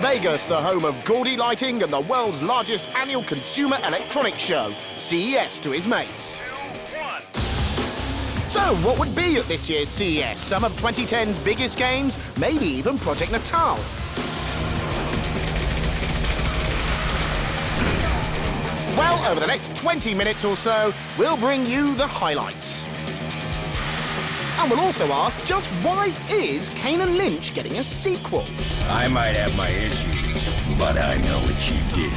Vegas, the home of gaudy lighting and the world's largest annual consumer electronics show, CES to his mates. So, what would be at this year's CES? Some of 2010's biggest games? Maybe even Project Natal? Well, over the next 20 minutes or so, we'll bring you the highlights. And we'll also ask, just why is Kane Lynch getting a sequel? I might have my issues, but I know what you did.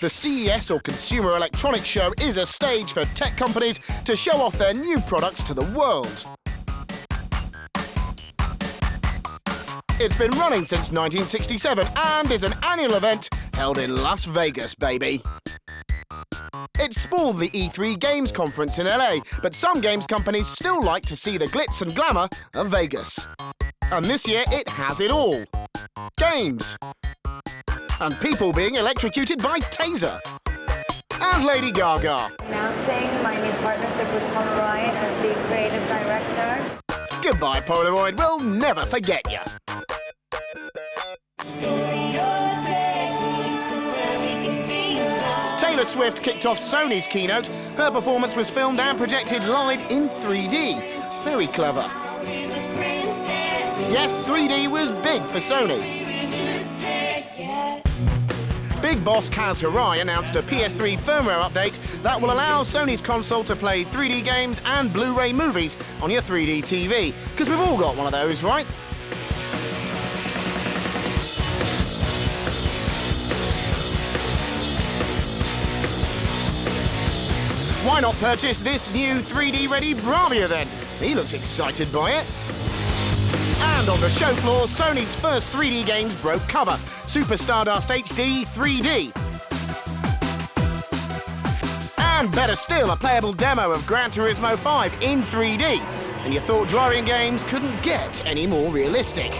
The CES, or Consumer Electronics Show, is a stage for tech companies to show off their new products to the world. It's been running since 1967 and is an annual event held in Las Vegas, baby. It spawned the E3 Games Conference in LA, but some games companies still like to see the glitz and glamour of Vegas. And this year it has it all. Games. And people being electrocuted by Taser. And Lady Gaga. Announcing my new partnership with Playr as the creative director. Goodbye, Polaroid. We'll never forget you. Taylor Swift kicked off Sony's keynote. Her performance was filmed and projected live in 3D. Very clever. Yes, 3D was big for Sony. Big boss Kaz Hirai announced a PS3 firmware update that will allow Sony's console to play 3D games and Blu-ray movies on your 3D TV. Because we've all got one of those, right? Why not purchase this new 3D-ready Bravia then? He looks excited by it. And on the show floor, Sony's first 3D games broke cover. Super Stardust HD 3D. And better still, a playable demo of Gran Turismo 5 in 3D. And you thought driving games couldn't get any more realistic.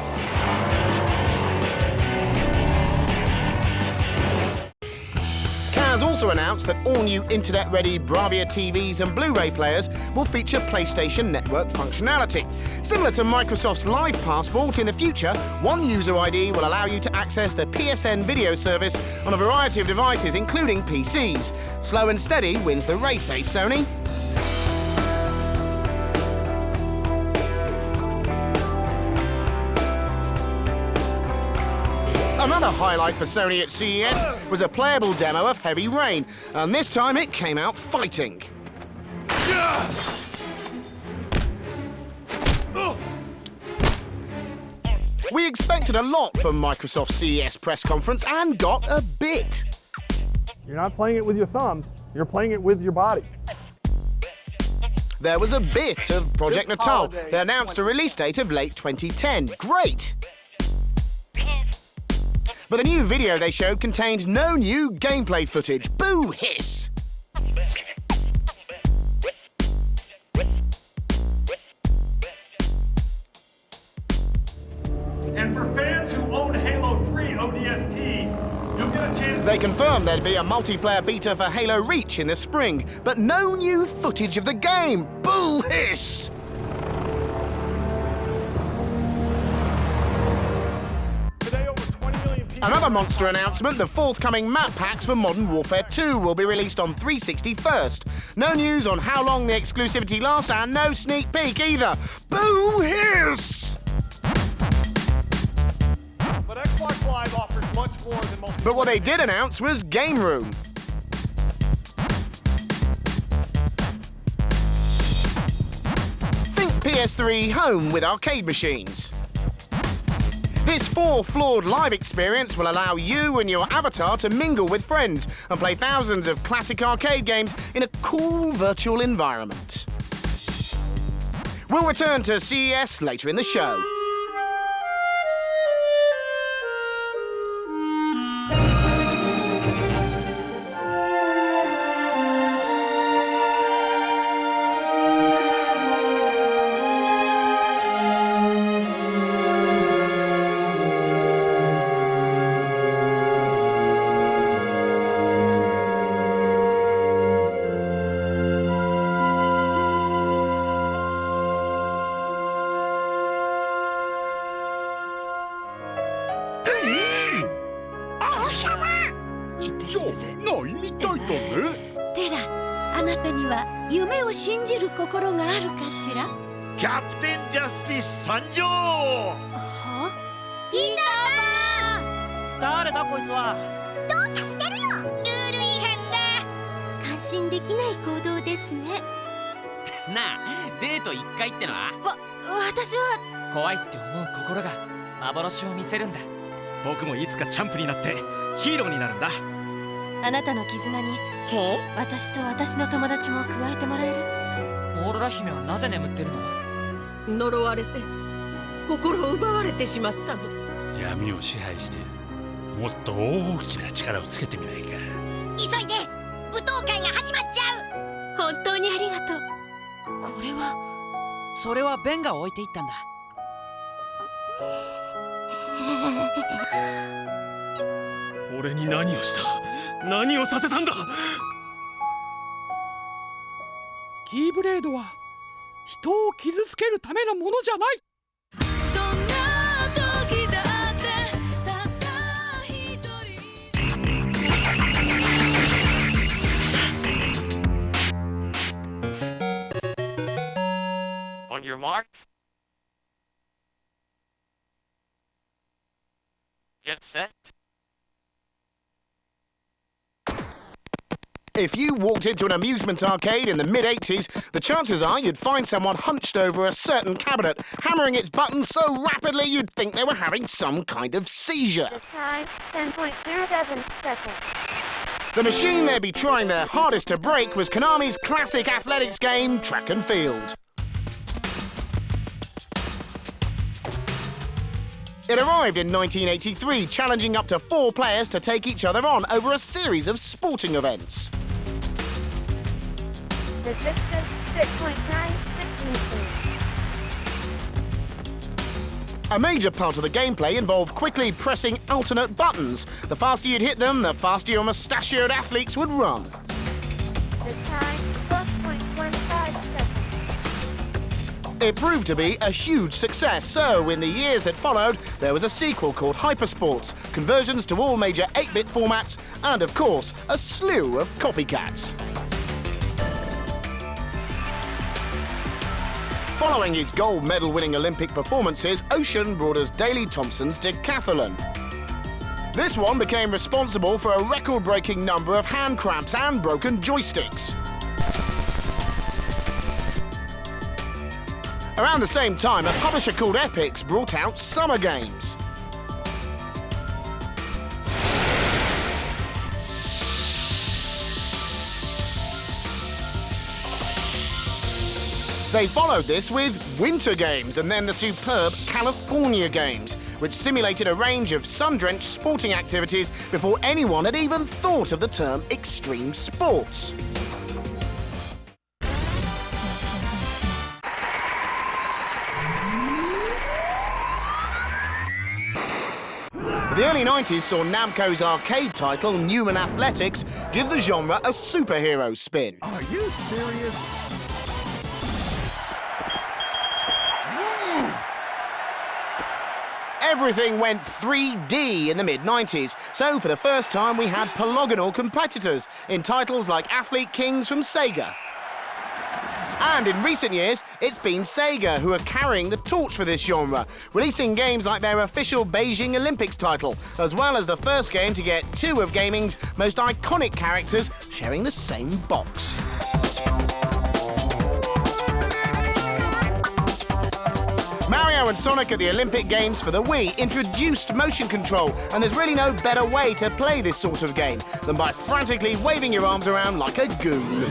Kaz also announced that all new internet-ready Bravia TVs and Blu-ray players will feature PlayStation Network functionality. Similar to Microsoft's Live Passport, in the future, one user ID will allow you to access the PSN video service on a variety of devices, including PCs. Slow and steady wins the race, eh, Sony? Another highlight for Sony at CES was a playable demo of Heavy Rain, and this time it came out fighting. We expected a lot from Microsoft's CES press conference and got a bit. You're not playing it with your thumbs, you're playing it with your body. There was a bit of Project Natal. They announced a release date of late 2010. Great! But the new video they showed contained no new gameplay footage. Boo hiss! And for fans who own Halo 3 ODST, you'll get a chance. They confirmed there'd be a multiplayer beta for Halo Reach in the spring, but no new footage of the game. Boo hiss! Another monster announcement, the forthcoming map packs for Modern Warfare 2 will be released on 360 first. No news on how long the exclusivity lasts and no sneak peek either. Boo hiss! But Xbox Live offers much more than multiplayer. But what they did announce was Game Room. Think PS3 home with arcade machines. This four-floored live experience will allow you and your avatar to mingle with friends and play thousands of classic arcade games in a cool virtual environment. We'll return to CES later in the show. 込む？テラ、あなたには夢を信じる心があるかしら？キャプテンジャスティス参上。は？ピーターパン。誰だこいつは。どうかしてるよ。ルール違反だ。感心できない行動ですね。なあ、デート1回ってのは？私は怖いって思う心が幻を見せるんだ。僕もいつかチャンプになってヒーローになるんだ。あなたの絆に私と私の友達も加えてもらえる？オーロラ姫はなぜ眠ってるの？呪われて心を奪われてしまったの。闇を支配してもっと大きな力をつけてみないか。急いで、舞踏会が始まっちゃう。本当にありがとう。これはそれはベンが置いていったんだ。俺に何をした？何をさせたんだ？キーブレードは人を傷つけるためのものじゃない。On your mark. Get set. If you walked into an amusement arcade in the mid-80s, the chances are you'd find someone hunched over a certain cabinet, hammering its buttons so rapidly you'd think they were having some kind of seizure. The time, 10.07 seconds. The machine they'd be trying their hardest to break was Konami's classic athletics game, Track and Field. It arrived in 1983, challenging up to 4 players to take each other on over a series of sporting events. The distance, 6.96 meters. A major part of the gameplay involved quickly pressing alternate buttons. The faster you'd hit them, the faster your mustachioed athletes would run. The time, 12.15 seconds. It proved to be a huge success, so in the years that followed, there was a sequel called Hypersports, conversions to all major 8-bit formats, and of course, a slew of copycats. Following his gold medal-winning Olympic performances, Ocean brought us Daley Thompson's Decathlon. This one became responsible for a record-breaking number of hand cramps and broken joysticks. Around the same time, a publisher called Epix brought out Summer Games. They followed this with Winter Games and then the superb California Games, which simulated a range of sun-drenched sporting activities before anyone had even thought of the term extreme sports. The early 90s saw Namco's arcade title, Newman Athletics, give the genre a superhero spin. Are you serious? Everything went 3D in the mid-90s, so for the first time we had polygonal competitors in titles like Athlete Kings from Sega. And in recent years, it's been Sega who are carrying the torch for this genre, releasing games like their official Beijing Olympics title, as well as the first game to get 2 of gaming's most iconic characters sharing the same box. Mario and Sonic at the Olympic Games for the Wii introduced motion control, and there's really no better way to play this sort of game than by frantically waving your arms around like a goon.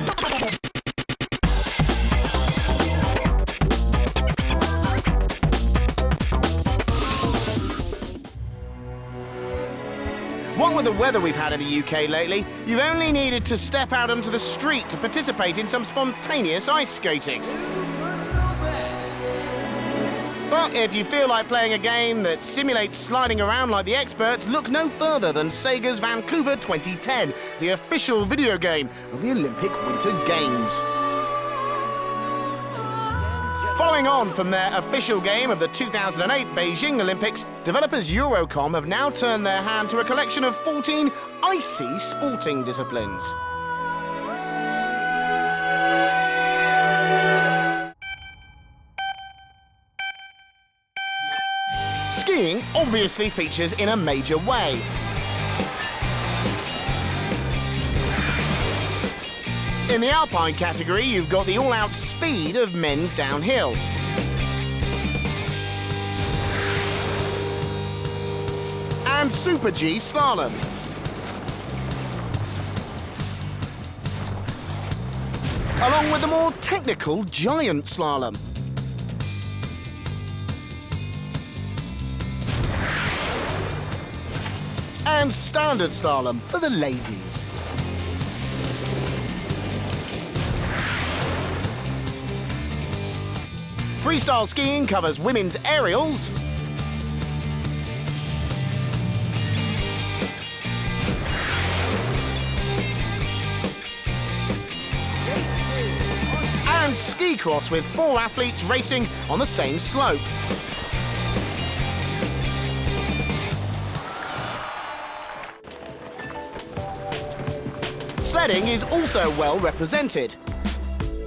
What with the weather we've had in the UK lately, you've only needed to step out onto the street to participate in some spontaneous ice skating. But if you feel like playing a game that simulates sliding around like the experts, look no further than Sega's Vancouver 2010, the official video game of the Olympic Winter Games. Following on from their official game of the 2008 Beijing Olympics, developers Eurocom have now turned their hand to a collection of 14 icy sporting disciplines. obviously features in a major way. In the Alpine category, you've got the all-out speed of men's downhill. And Super G slalom. Along with the more technical giant slalom. And standard slalom for the ladies. Freestyle skiing covers women's aerials. And ski cross with 4 athletes racing on the same slope. Sledding is also well represented.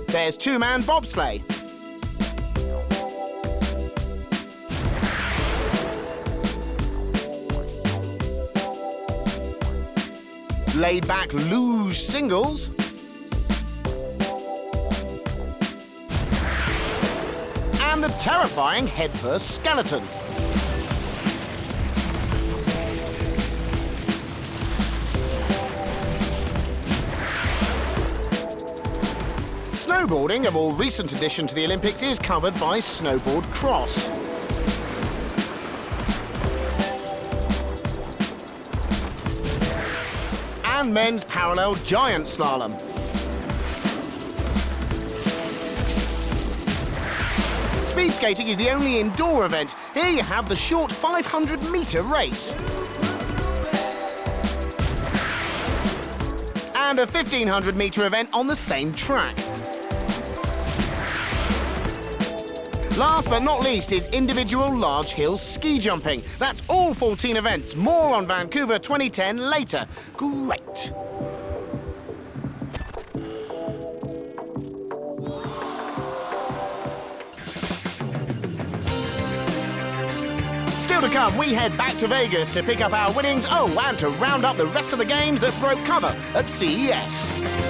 There's 2-man bobsleigh. Laid-back luge singles. And the terrifying head-first skeleton. Snowboarding, a more recent addition to the Olympics, is covered by snowboard cross. And men's parallel giant slalom. Speed skating is the only indoor event. Here you have the short 500-metre race. And a 1,500-metre event on the same track. Last but not least is individual large hill ski jumping. That's all 14 events. More on Vancouver 2010 later. Great. Still to come, we head back to Vegas to pick up our winnings. Oh, and to round up the rest of the games that broke cover at CES.